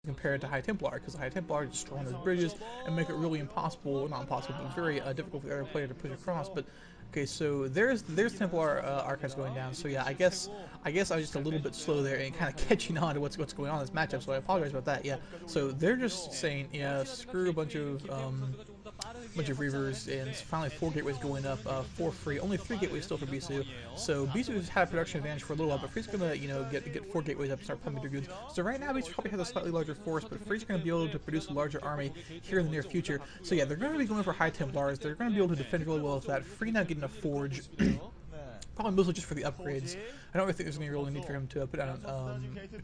compared to High Templar, because High Templar just destroy those bridges and make it really impossible, well, not impossible, but very difficult for the other player to push across. But okay, so there's Templar archives going down. So yeah, I guess I was just a little bit slow there and kind of catching on to what's going on in this matchup. So I apologize about that. Yeah, so they're just saying, yeah, screw a bunch of Reavers, and finally 4 gateways going up for free. Only 3 gateways still for Bisu. So Bisu has had a production advantage for a little while, but Free's gonna, you know, get 4 gateways up and start pumping Dragoons. So right now Bisu probably has a slightly larger force, but Free's gonna be able to produce a larger army here in the near future. So yeah, they're gonna be going for High Templars. They're gonna be able to defend really well with that. Free now getting a forge. Probably mostly just for the upgrades. I don't really think there's any real need for him to put down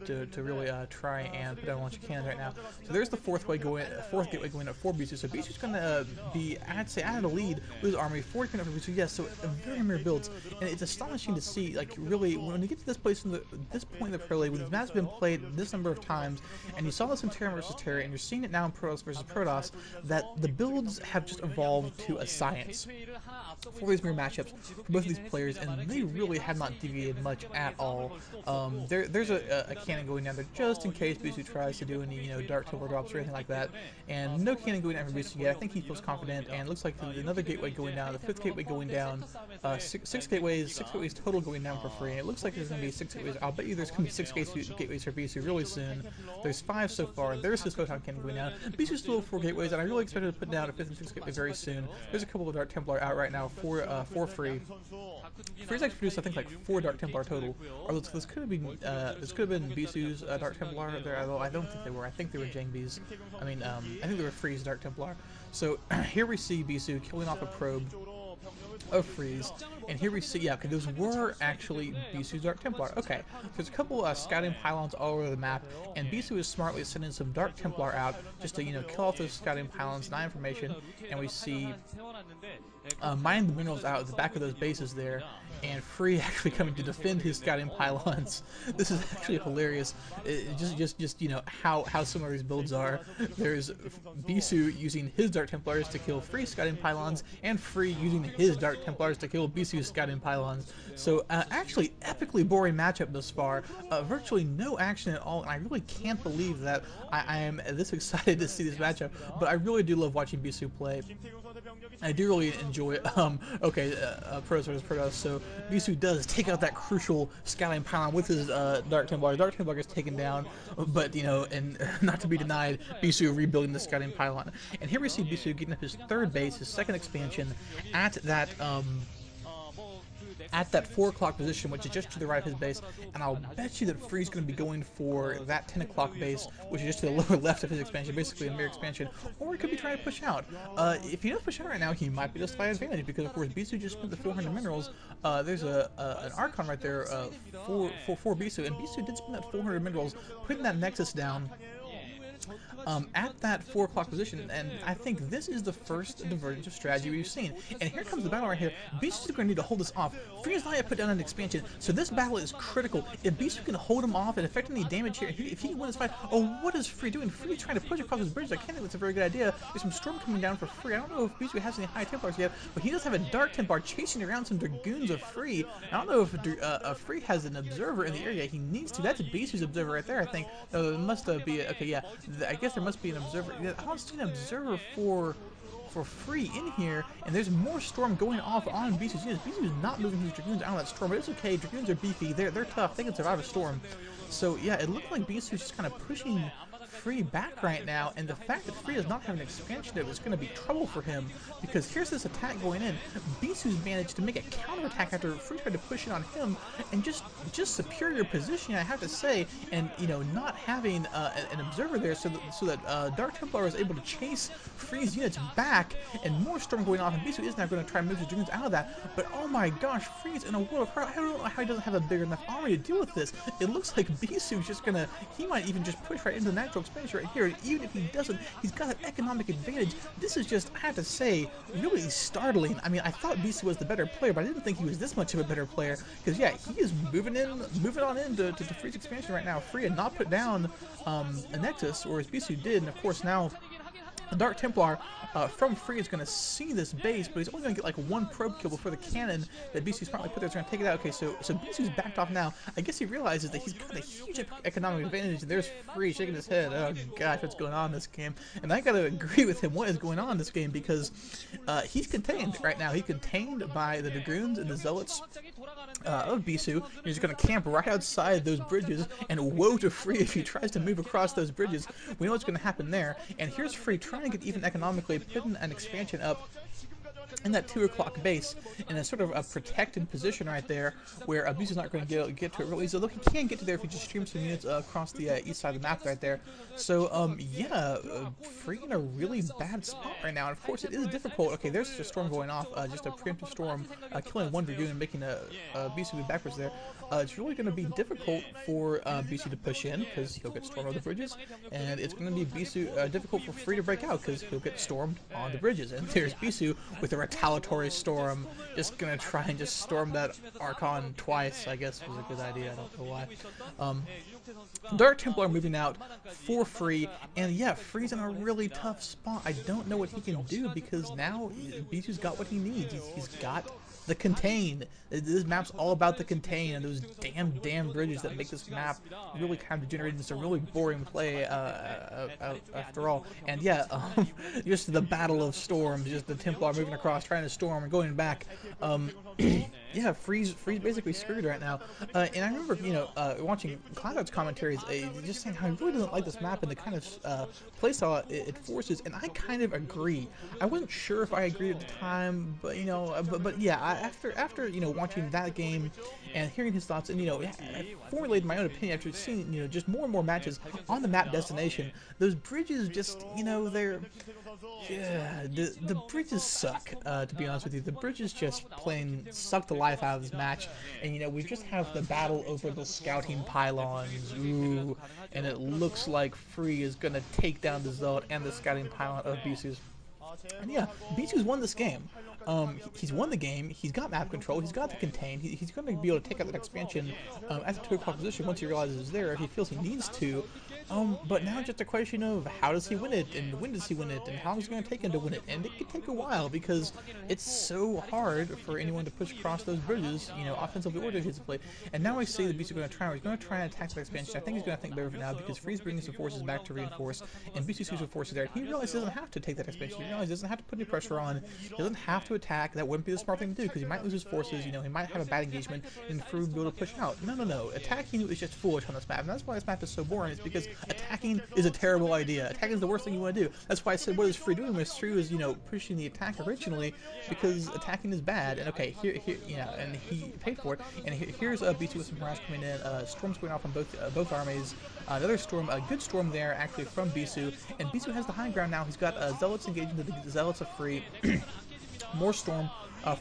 to really try and put down a bunch of cannons right now. So there's the fourth gateway going up for Bisu. So Bisu's gonna be, I'd say, at a lead with his army, 40 up for Bisu. Yes, so very mirror builds, and it's astonishing to see, like, really when you get to this place in this point in the pro league, when this match has been played this number of times, and you saw this in Terran versus Terra, and you're seeing it now in Protoss versus Protoss, that the builds have just evolved to a science for these mirror matchups for both of these players, and they really have not deviated much at all. There's a cannon going down there just in case Bisu tries to do any, you know, Dark Templar drops or anything like that, and no cannon going down for Bisu yet. I think he feels confident, and it looks like another gateway going down, the 5th gateway going down, six gateways total going down for free. And it looks like there's going to be 6 gateways. I'll bet you there's going to be 6 gateways for Bisu really soon. There's 5 so far. There's his photon cannon going down. Bisu's still 4 gateways, and I really expect to put down a 5th and 6th gateway very soon. There's a couple of Dark Templar out right now for free. Free's actually produced, I think, like 4 Dark Templar total. Or this could have been Bisu's Dark Templar there, although I don't think they were. I think they were Jangbi's. I mean, I think they were Free's Dark Templar. So here we see Bisu killing off a probe of Freeze, and here we see, yeah, okay, those were actually Bisu's Dark Templar. Okay, there's a couple scouting pylons all over the map, and Bisu is smartly sending some Dark Templar out just to, you know, kill off those scouting pylons, deny information, and we see mining the minerals out at the back of those bases there, and Free actually coming to defend his scouting pylons. This is actually hilarious. Just you know how similar these builds are. There's Bisu using his Dark Templars to kill Free scouting pylons, and Free using his Dark Templars to kill Bisu's scouting pylons. So actually epically boring matchup thus far. Virtually no action at all, and I really can't believe that I am this excited to see this matchup. But I really do love watching Bisu play. I do really enjoy it. Protoss versus Protoss. So Bisu does take out that crucial scouting pylon with his Dark Templar. Dark Templar gets taken down, but, you know, and not to be denied, Bisu rebuilding the scouting pylon. And here we see Bisu getting up his 3rd base, his 2nd expansion, at that 4 o'clock position, which is just to the right of his base, and I'll bet you that Free's going to be going for that 10 o'clock base, which is just to the lower left of his expansion, basically a mirror expansion, or he could be trying to push out. If he does push out right now, he might be at a slight advantage, because of course Bisu just spent the 400 minerals. There's an Archon right there for Bisu, and Bisu did spend that 400 minerals, putting that Nexus down at that 4 o'clock position, and I think this is the first divergence of strategy we've seen. And here comes the battle right here. Bisu is going to need to hold this off. Free has not yet put down an expansion, so this battle is critical. If Bisu can hold him off and affect any damage here, if he can win this fight, oh, what is Free doing? Free trying to push across his bridge. I can't think that's a very good idea. There's some storm coming down for Free. I don't know if Bisu has any High Templars yet, but he does have a Dark Templar chasing around some Dragoons of Free. I don't know if Free has an observer in the area. He needs to. That's Bisu's observer right there, I think. No, there must be, okay, yeah, I guess there must be an observer. I don't see an observer for Free in here, and there's more storm going off on Bisu's units. Bisu is not moving his Dragoons out of that storm, but it's okay. Dragoons are beefy. They're tough. They can survive a storm. So yeah, it looked like Bisu's just kind of pushing Free back right now, and the fact that Free does not have an expansion is going to be trouble for him, because here's this attack going in. Bisu's managed to make a counterattack after Free tried to push it on him, and just superior positioning, I have to say, and, you know, not having an observer there, so that Dark Templar was able to chase Free's units back, and more storm going off, and Bisu is now going to try and move his Dragoons out of that. But oh my gosh, Free's in a world of hurt. I don't know how he doesn't have a big enough army to deal with this. It looks like Bisu's just gonna, he might even just push right into the natural expansion right here, and even if he doesn't, he's got an economic advantage. This is just, I have to say, really startling. I mean, I thought Bisu was the better player, but I didn't think he was this much of a better player, because yeah, he is moving on into Free's expansion right now. Free had not put down a Nexus, or as Bisu did, and of course now The Dark Templar from Free is going to see this base, but he's only going to get like one probe kill before the cannon that Bisu's smartly put there is going to take it out. Okay, so Bisu's backed off now. I guess he realizes that he's got a huge economic advantage, and there's Free shaking his head. Oh gosh, what's going on in this game? And I got to agree with him. What is going on in this game? Because he's contained right now. He's contained by the Dragoons and the Zealots of Bisu. He's going to camp right outside those bridges, and woe to Free if he tries to move across those bridges. We know what's going to happen there. And here's Free trying to get even economically, putting an expansion up in that 2 o'clock base in a sort of a protected position right there where Bisu's not going to get to it real easy, although he can get to there if he just streams some units across the east side of the map right there. So yeah, Free in a really bad spot right now, and of course it is difficult. Okay, there's just a storm going off, just a preemptive storm, killing one Dragoon and making Bisu move backwards there. It's really going to be difficult for Bisu to push in because he'll get stormed on the bridges, and it's going to be difficult for Free to break out because he'll get stormed on the bridges. And there's Bisu with a retaliatory storm, just gonna try and just storm that Archon twice. I guess was a good idea. I don't know why. Dark Templar moving out for Free, and yeah, Free's in a really tough spot. I don't know what he can do because now Bisu's got what he needs. He's got the contain. This map's all about the contain and those damn bridges that make this map really kind of degenerate into a really boring play after all. And yeah, just the battle of storms, just the Templar moving across, trying to storm and going back. Yeah, Free's basically screwed right now. And I remember, you know, watching Cloud's commentaries, just saying how he really doesn't like this map and the kind of playstyle it forces. And I kind of agree. I wasn't sure if I agreed at the time, but you know, but yeah, after you know watching that game and hearing his thoughts, and you know, I formulated my own opinion after seeing you know just more and more matches on the map destination. Those bridges just, you know, yeah, the bridges suck, to be honest with you. The bridges just plain suck the life out of this match, and you know, we just have the battle over the scouting pylons, ooh, and it looks like Free is gonna take down the Zealot and the scouting pylon of Bisu's. And yeah, Bisu's won this game. He's won the game, he's got map control, he's got the contain, he's going to be able to take out that expansion at the 2 o'clock position once he realizes it's there, if he feels he needs to. But now it's just a question of how does he win it, and when does he win it, and how long is it going to take him to win it, and it could take a while because it's so hard for anyone to push across those bridges, you know, offensively or defensively. And now I see that Bisu is going to try, he's going to try and attack that expansion. I think he's going to think better of it now because Free's bringing some forces back to reinforce, and Bisu's using forces there. He realizes he doesn't have to take that expansion, he realizes he doesn't have to put any pressure on, he doesn't have to attack. That wouldn't be the smart thing to do because he might lose his forces, you know, he might have a bad engagement and Free would be able to push out. No, attacking is just foolish on this map, and that's why this map is so boring. It's because attacking is a terrible idea. Attacking is the worst thing you want to do. That's why I said what is Free doing? Free was, you know, pushing the attack originally because attacking is bad, and okay, here you know, and he paid for it. And here's Bisu with some harass coming in, storms going off on both armies. Another storm, a good storm there actually from Bisu, and Bisu has the high ground now. He's got Zealots engaging the Zealots of Free. More storm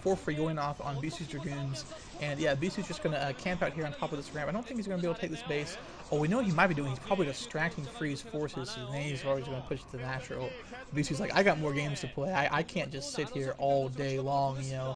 for Free going off on Bisu's Dragoons, and yeah, Bisu's just going to camp out here on top of this ramp. I don't think he's going to be able to take this base. Oh, we know what he might be doing. He's probably distracting Free's forces, and then he's always going to push it to the natural. Bisu's like, I got more games to play. I can't just sit here all day long, you know,